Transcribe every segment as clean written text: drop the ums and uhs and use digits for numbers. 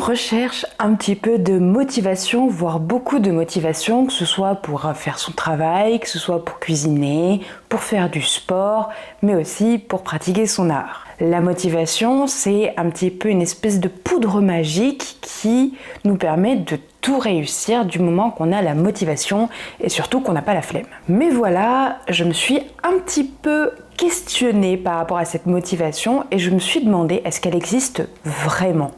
recherche un petit peu de motivation, voire beaucoup de motivation, que ce soit pour faire son travail, que ce soit pour cuisiner, pour faire du sport, mais aussi pour pratiquer son art. La motivation, c'est un petit peu une espèce de poudre magique qui nous permet de tout réussir du moment qu'on a la motivation et surtout qu'on n'a pas la flemme. Mais voilà, je me suis un petit peu questionnée par rapport à cette motivation et je me suis demandé est-ce qu'elle existe vraiment ?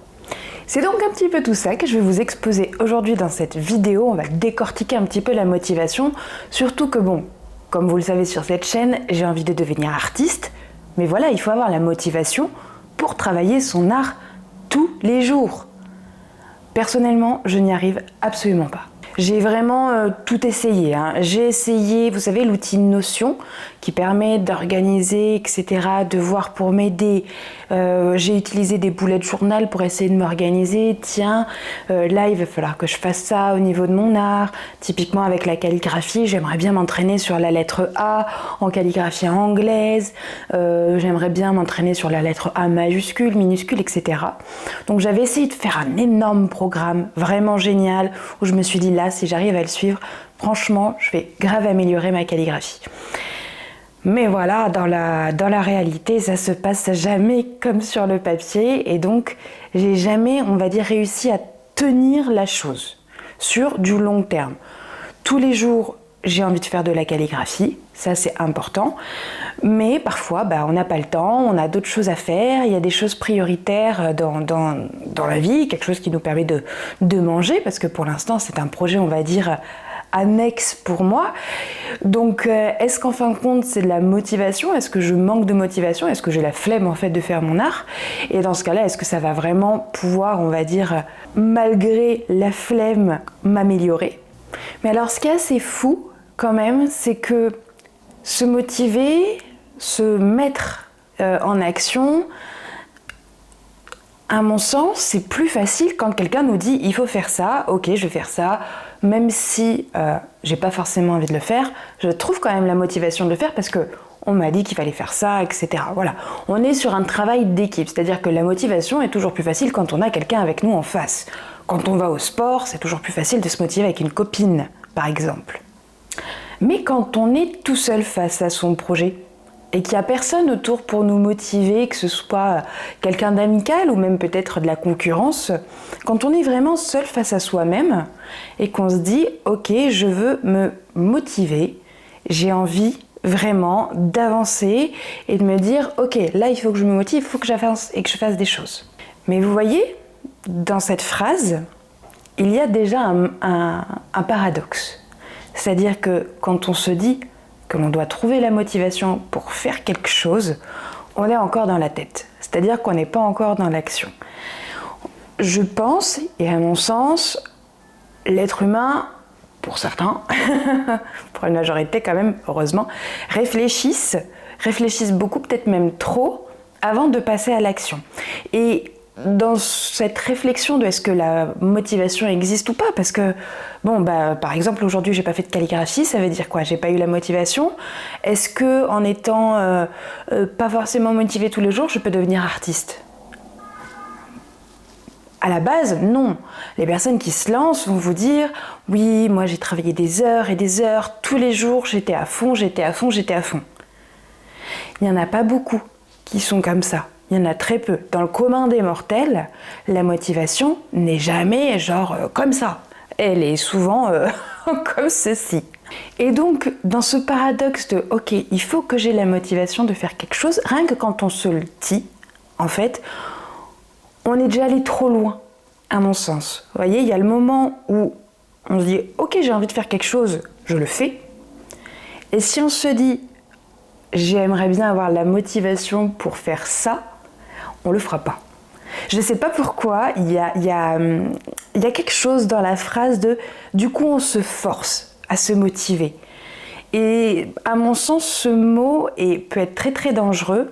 C'est donc un petit peu tout ça que je vais vous exposer aujourd'hui dans cette vidéo. On va décortiquer un petit peu la motivation, surtout que bon, comme vous le savez sur cette chaîne, j'ai envie de devenir artiste, mais voilà, il faut avoir la motivation pour travailler son art tous les jours. Personnellement, je n'y arrive absolument pas. J'ai vraiment tout essayé. J'ai essayé, vous savez, l'outil Notion qui permet d'organiser, etc., de voir pour m'aider. J'ai utilisé des bullet journal pour essayer de m'organiser. Tiens, là, il va falloir que je fasse ça au niveau de mon art. Typiquement, avec la calligraphie, j'aimerais bien m'entraîner sur la lettre A en calligraphie anglaise. J'aimerais bien m'entraîner sur la lettre A majuscule, minuscule, etc. Donc, j'avais essayé de faire un énorme programme, vraiment génial, où je me suis dit, là, si j'arrive à le suivre, franchement, je vais grave améliorer ma calligraphie. Mais voilà, dans la réalité, ça se passe jamais comme sur le papier et donc j'ai jamais, on va dire, réussi à tenir la chose sur du long terme. Tous les jours, j'ai envie de faire de la calligraphie, ça c'est important, mais parfois on n'a pas le temps, on a d'autres choses à faire, il y a des choses prioritaires dans la vie, quelque chose qui nous permet de manger, parce que pour l'instant c'est un projet, on va dire, annexe pour moi. Donc est-ce qu'en fin de compte c'est de la motivation? Est-ce que je manque de motivation? Est-ce que j'ai la flemme en fait de faire mon art? Et dans ce cas-là, est-ce que ça va vraiment pouvoir, on va dire, malgré la flemme, m'améliorer? Mais alors ce qui est assez fou quand même, c'est que se motiver, se mettre en action, à mon sens, c'est plus facile quand quelqu'un nous dit il faut faire ça, ok, je vais faire ça, même si j'ai pas forcément envie de le faire, je trouve quand même la motivation de le faire parce que on m'a dit qu'il fallait faire ça, etc. Voilà, on est sur un travail d'équipe, c'est-à-dire que la motivation est toujours plus facile quand on a quelqu'un avec nous en face. Quand on va au sport, c'est toujours plus facile de se motiver avec une copine, par exemple. Mais quand on est tout seul face à son projet, et qu'il n'y a personne autour pour nous motiver, que ce soit quelqu'un d'amical ou même peut-être de la concurrence, quand on est vraiment seul face à soi-même et qu'on se dit « Ok, je veux me motiver, j'ai envie vraiment d'avancer et de me dire « Ok, là il faut que je me motive, il faut que j'avance et que je fasse des choses. » Mais vous voyez, dans cette phrase, il y a déjà un paradoxe. C'est-à-dire que quand on se dit que l'on doit trouver la motivation pour faire quelque chose, on est encore dans la tête. C'est-à-dire qu'on n'est pas encore dans l'action. Je pense, et à mon sens, l'être humain, pour certains, pour une majorité quand même, heureusement, réfléchissent beaucoup, peut-être même trop, avant de passer à l'action. Et dans cette réflexion de est-ce que la motivation existe ou pas, parce que par exemple aujourd'hui j'ai pas fait de calligraphie, ça veut dire quoi? J'ai pas eu la motivation. Est-ce que en étant pas forcément motivée tous les jours, je peux devenir artiste? À la base, non. Les personnes qui se lancent vont vous dire oui, moi j'ai travaillé des heures et des heures, tous les jours j'étais à fond. Il n'y en a pas beaucoup qui sont comme ça. Il y en a très peu. Dans le commun des mortels, la motivation n'est jamais genre comme ça. Elle est souvent comme ceci. Et donc, dans ce paradoxe de « Ok, il faut que j'ai la motivation de faire quelque chose », rien que quand on se le dit, en fait, on est déjà allé trop loin, à mon sens. Vous voyez, il y a le moment où on se dit « Ok, j'ai envie de faire quelque chose, je le fais ». Et si on se dit « J'aimerais bien avoir la motivation pour faire ça », on le fera pas. Je ne sais pas pourquoi, il y a quelque chose dans la phrase de « du coup on se force à se motiver ». Et à mon sens, ce mot peut être très très dangereux.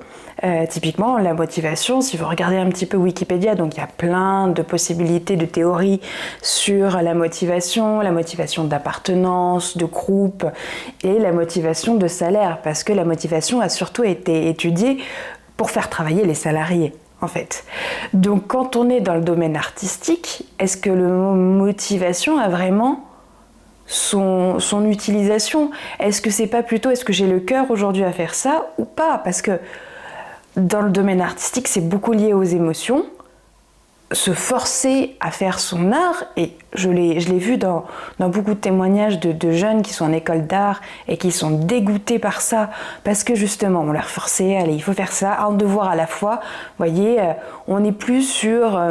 Typiquement, la motivation, si vous regardez un petit peu Wikipédia, donc il y a plein de possibilités, de théories sur la motivation d'appartenance, de groupe et la motivation de salaire, parce que la motivation a surtout été étudiée pour faire travailler les salariés. en fait. Donc quand on est dans le domaine artistique, est-ce que le mot motivation a vraiment son utilisation? Est-ce que c'est pas plutôt est-ce que j'ai le cœur aujourd'hui à faire ça ou pas? Parce que dans le domaine artistique, c'est beaucoup lié aux émotions. Se forcer à faire son art, et je l'ai vu dans beaucoup de témoignages de jeunes qui sont en école d'art et qui sont dégoûtés par ça, parce que justement on leur forçait, allez il faut faire ça, un devoir à la fois, vous voyez, on n'est plus sur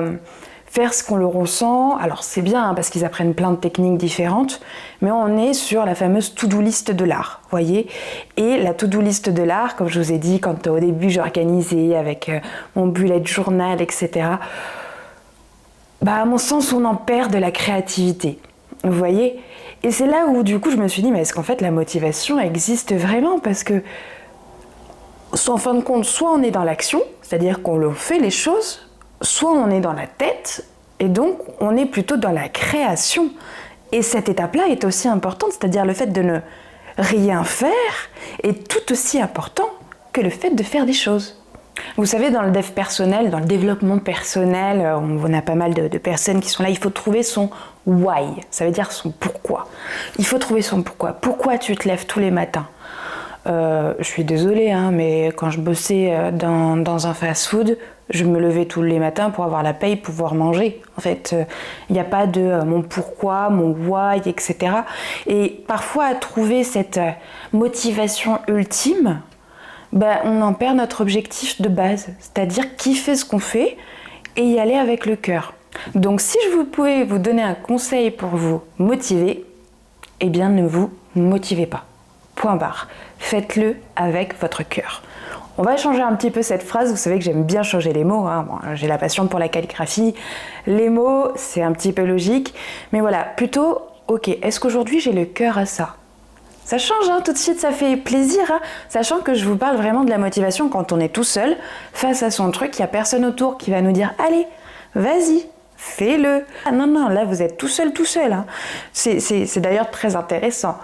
faire ce qu'on le ressent, alors c'est bien hein, parce qu'ils apprennent plein de techniques différentes, mais on est sur la fameuse to-do list de l'art, vous voyez, et la to-do list de l'art, comme je vous ai dit, quand au début j'organisais avec mon bullet journal, etc., à mon sens, on en perd de la créativité, vous voyez. Et c'est là où, du coup, je me suis dit, mais est-ce qu'en fait, la motivation existe vraiment? Parce que, en fin de compte, soit on est dans l'action, c'est-à-dire qu'on fait les choses, soit on est dans la tête, et donc, on est plutôt dans la création. Et cette étape-là est aussi importante, c'est-à-dire le fait de ne rien faire est tout aussi important que le fait de faire des choses. Vous savez, dans le dev personnel, dans le développement personnel, on a pas mal de personnes qui sont là, il faut trouver son why, ça veut dire son pourquoi. Il faut trouver son pourquoi. Pourquoi tu te lèves tous les matins? Je suis désolée, hein, mais quand je bossais dans un fast-food, je me levais tous les matins pour avoir la paye, pouvoir manger. En fait, il n'y a pas de mon pourquoi, mon why, etc. Et parfois, à trouver cette motivation ultime, on en perd notre objectif de base, c'est-à-dire kiffer ce qu'on fait et y aller avec le cœur. Donc si je pouvais vous donner un conseil pour vous motiver, eh bien ne vous motivez pas. Point barre. Faites-le avec votre cœur. On va changer un petit peu cette phrase, vous savez que j'aime bien changer les mots, hein. Bon, j'ai la passion pour la calligraphie, les mots c'est un petit peu logique, mais voilà, plutôt, ok, est-ce qu'aujourd'hui j'ai le cœur à ça? Ça change, hein, tout de suite, ça fait plaisir, hein, sachant que je vous parle vraiment de la motivation quand on est tout seul, face à son truc, il n'y a personne autour qui va nous dire « Allez, vas-y, fais-le ». Ah non, là, vous êtes tout seul, hein. C'est d'ailleurs très intéressant.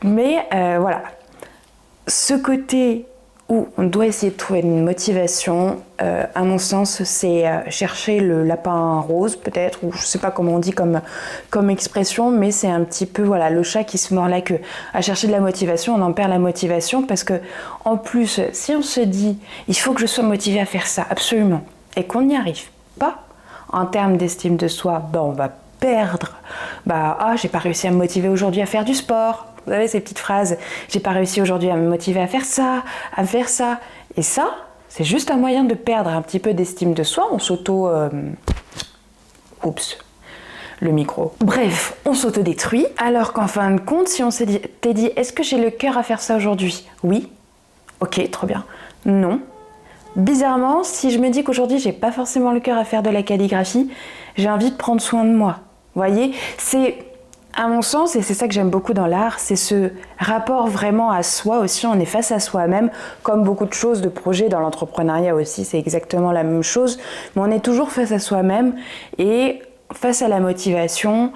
Mais voilà, ce côté où on doit essayer de trouver une motivation, à mon sens, c'est chercher le lapin rose peut-être, ou je sais pas comment on dit comme expression, mais c'est un petit peu voilà, le chat qui se mord la queue. À chercher de la motivation, on en perd la motivation parce que en plus, si on se dit il faut que je sois motivé à faire ça, absolument, et qu'on n'y arrive pas, en termes d'estime de soi, on va perdre. J'ai pas réussi à me motiver aujourd'hui à faire du sport. Vous savez, ces petites phrases, j'ai pas réussi aujourd'hui à me motiver à faire ça, Et ça, c'est juste un moyen de perdre un petit peu d'estime de soi. On Oups, le micro. Bref, on s'auto-détruit. Alors qu'en fin de compte, si on t'est dit, est-ce que j'ai le cœur à faire ça aujourd'hui? Oui. Ok, trop bien. Non. Bizarrement, si je me dis qu'aujourd'hui, j'ai pas forcément le cœur à faire de la calligraphie, j'ai envie de prendre soin de moi. Vous voyez, c'est... À mon sens, et c'est ça que j'aime beaucoup dans l'art, c'est ce rapport vraiment à soi aussi, on est face à soi-même, comme beaucoup de choses, de projets dans l'entrepreneuriat aussi, c'est exactement la même chose, mais on est toujours face à soi-même et face à la motivation,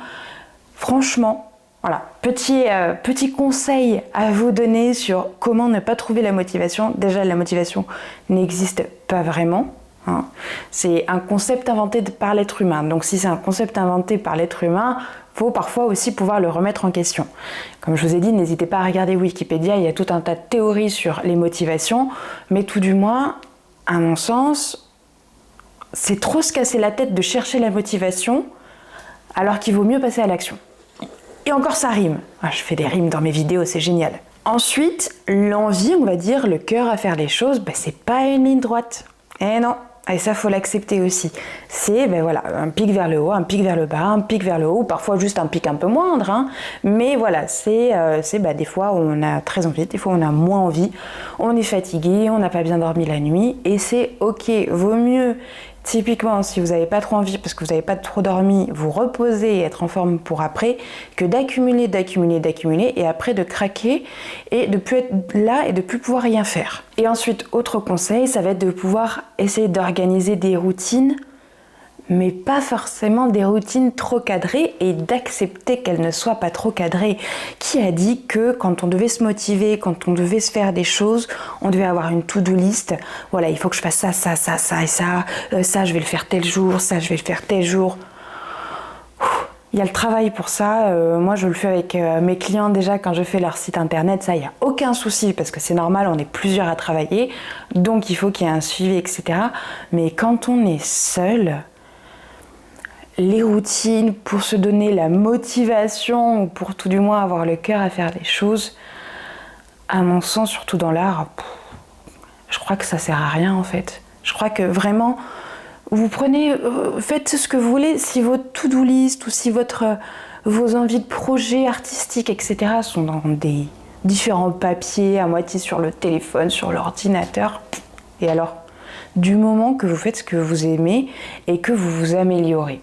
franchement, voilà, petit conseil à vous donner sur comment ne pas trouver la motivation. Déjà, la motivation n'existe pas vraiment. Hein. C'est un concept inventé par l'être humain, donc si c'est un concept inventé par l'être humain, faut parfois aussi pouvoir le remettre en question. Comme je vous ai dit, n'hésitez pas à regarder Wikipédia, il y a tout un tas de théories sur les motivations, mais tout du moins, à mon sens, c'est trop se casser la tête de chercher la motivation, alors qu'il vaut mieux passer à l'action. Et encore ça rime. Je fais des rimes dans mes vidéos, c'est génial. Ensuite, l'envie, on va dire, le cœur à faire les choses, c'est pas une ligne droite. Eh non. Et ça, faut l'accepter aussi. C'est un pic vers le haut, un pic vers le bas, un pic vers le haut, parfois juste un pic un peu moindre. Hein. Mais voilà, c'est des fois où on a très envie, des fois on a moins envie, on est fatigué, on n'a pas bien dormi la nuit, et c'est ok. Vaut mieux, typiquement, si vous n'avez pas trop envie parce que vous n'avez pas trop dormi, vous reposer et être en forme pour après, que d'accumuler et après de craquer et de plus être là et de plus pouvoir rien faire. Et ensuite, autre conseil, ça va être de pouvoir essayer d'organiser des routines mais pas forcément des routines trop cadrées et d'accepter qu'elles ne soient pas trop cadrées. Qui a dit que quand on devait se motiver, quand on devait se faire des choses, on devait avoir une to-do list. Voilà, il faut que je fasse ça, ça, ça, ça et ça. Ça, je vais le faire tel jour, ça, je vais le faire tel jour. Il y a le travail pour ça. Moi, je le fais avec mes clients déjà quand je fais leur site internet. Ça, il n'y a aucun souci parce que c'est normal, on est plusieurs à travailler. Donc, il faut qu'il y ait un suivi, etc. Mais quand on est seul, les routines pour se donner la motivation ou pour tout du moins avoir le cœur à faire les choses, à mon sens, surtout dans l'art, je crois que ça sert à rien en fait. Je crois que vraiment, vous prenez, faites ce que vous voulez. Si votre to-do list ou si vos envies de projet artistiques, etc. sont dans des différents papiers à moitié sur le téléphone, sur l'ordinateur, et alors, du moment que vous faites ce que vous aimez et que vous vous améliorez.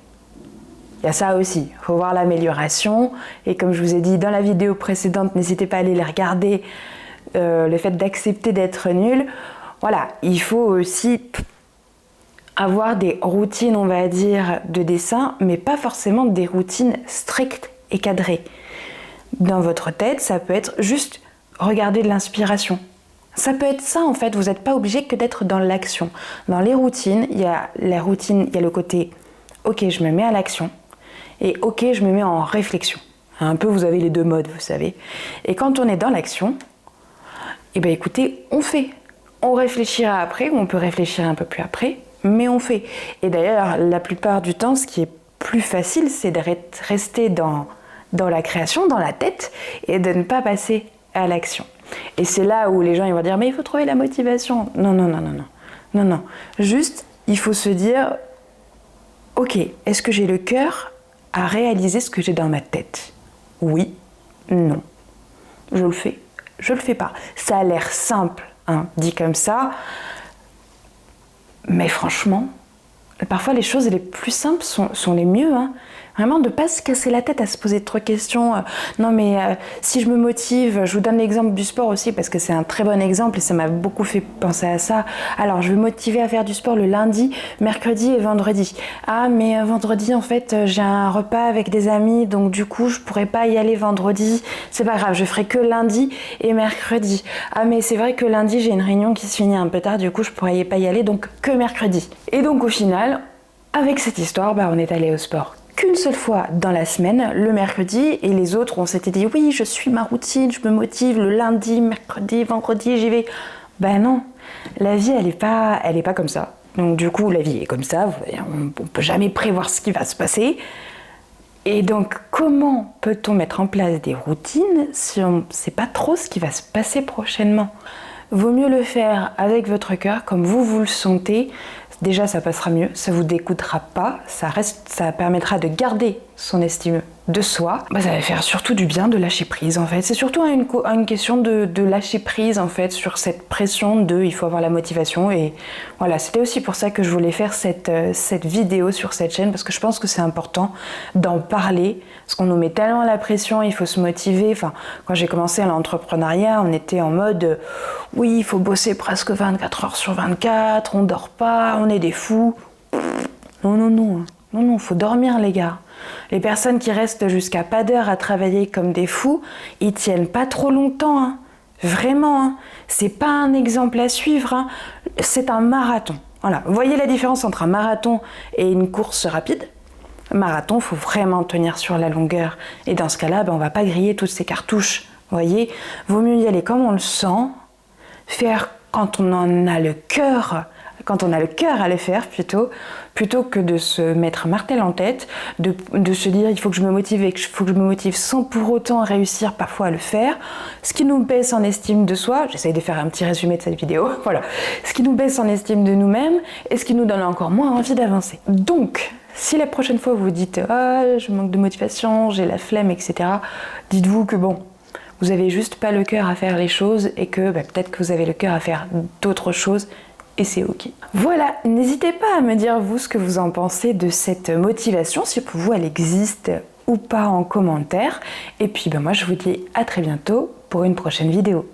Il y a ça aussi, il faut voir l'amélioration. Et comme je vous ai dit dans la vidéo précédente, n'hésitez pas à aller les regarder, le fait d'accepter d'être nul. Voilà, il faut aussi avoir des routines, on va dire, de dessin, mais pas forcément des routines strictes et cadrées. Dans votre tête, ça peut être juste regarder de l'inspiration. Ça peut être ça en fait, vous n'êtes pas obligé que d'être dans l'action. Dans les routines, il y a le côté « ok, je me mets à l'action » et « ok, je me mets en réflexion ». Un peu, vous avez les deux modes, vous savez. Et quand on est dans l'action, eh bien écoutez, on fait. On réfléchira après, ou on peut réfléchir un peu plus après, mais on fait. Et d'ailleurs, la plupart du temps, ce qui est plus facile, c'est de rester dans la création, dans la tête, et de ne pas passer à l'action. Et c'est là où les gens ils vont dire « mais il faut trouver la motivation ». Non, non, non, non, non. Non, non. Juste, il faut se dire « ok, est-ce que j'ai le cœur à réaliser ce que j'ai dans ma tête ? Oui, non. Je le fais, je le fais pas. Ça a l'air simple, hein, dit comme ça, mais franchement, parfois les choses les plus simples sont les mieux, hein. Vraiment de ne pas se casser la tête à se poser trop de questions. Non mais si je me motive, je vous donne l'exemple du sport aussi parce que c'est un très bon exemple et ça m'a beaucoup fait penser à ça. Alors je vais me motiver à faire du sport le lundi, mercredi et vendredi. Ah mais vendredi en fait j'ai un repas avec des amis donc du coup je pourrais pas y aller vendredi. C'est pas grave, je ferai que lundi et mercredi. Ah mais c'est vrai que lundi j'ai une réunion qui se finit un peu tard, du coup je pourrais pas y aller donc que mercredi. Et donc au final, avec cette histoire, on est allé au sport qu'une seule fois dans la semaine, le mercredi, et les autres, on s'était dit oui, je suis ma routine, je me motive le lundi, mercredi, vendredi, j'y vais. Ben non, la vie, elle est pas comme ça. Donc du coup, la vie est comme ça, on peut jamais prévoir ce qui va se passer. Et donc, comment peut-on mettre en place des routines si on ne sait pas trop ce qui va se passer prochainement ? Vaut mieux le faire avec votre cœur, comme vous le sentez. Déjà, ça passera mieux, ça vous dégoûtera pas, ça permettra de garder son estime de soi. Ça va faire surtout du bien de lâcher prise en fait. C'est surtout une question de lâcher prise en fait sur cette pression il faut avoir la motivation. Et voilà, c'était aussi pour ça que je voulais faire cette vidéo sur cette chaîne parce que je pense que c'est important d'en parler parce qu'on nous met tellement la pression, il faut se motiver. Enfin, quand j'ai commencé à l'entrepreneuriat, on était en mode oui, il faut bosser presque 24 heures sur 24, on dort pas, on est des fous. Non, non, non. Non, non, faut dormir les gars. Les personnes qui restent jusqu'à pas d'heure à travailler comme des fous, ils tiennent pas trop longtemps, hein. Vraiment, hein. C'est pas un exemple à suivre, hein. C'est un marathon. Voilà, vous voyez la différence entre un marathon et une course rapide ? Un marathon, faut vraiment tenir sur la longueur. Et dans ce cas-là, on va pas griller toutes ces cartouches. Vous voyez, vaut mieux y aller comme on le sent, faire quand on en a le cœur. Quand on a le cœur à le faire plutôt que de se mettre un martel en tête, de se dire il faut que je me motive et qu'il faut que je me motive sans pour autant réussir parfois à le faire, ce qui nous baisse en estime de soi, j'essaye de faire un petit résumé de cette vidéo, voilà, ce qui nous baisse en estime de nous-mêmes et ce qui nous donne encore moins envie d'avancer. Donc, si la prochaine fois vous vous dites ah, je manque de motivation, j'ai la flemme, etc., dites-vous que bon, vous avez juste pas le cœur à faire les choses et que peut-être que vous avez le cœur à faire d'autres choses. Et c'est ok. Voilà, n'hésitez pas à me dire vous ce que vous en pensez de cette motivation, si pour vous elle existe ou pas en commentaire. Et puis moi je vous dis à très bientôt pour une prochaine vidéo.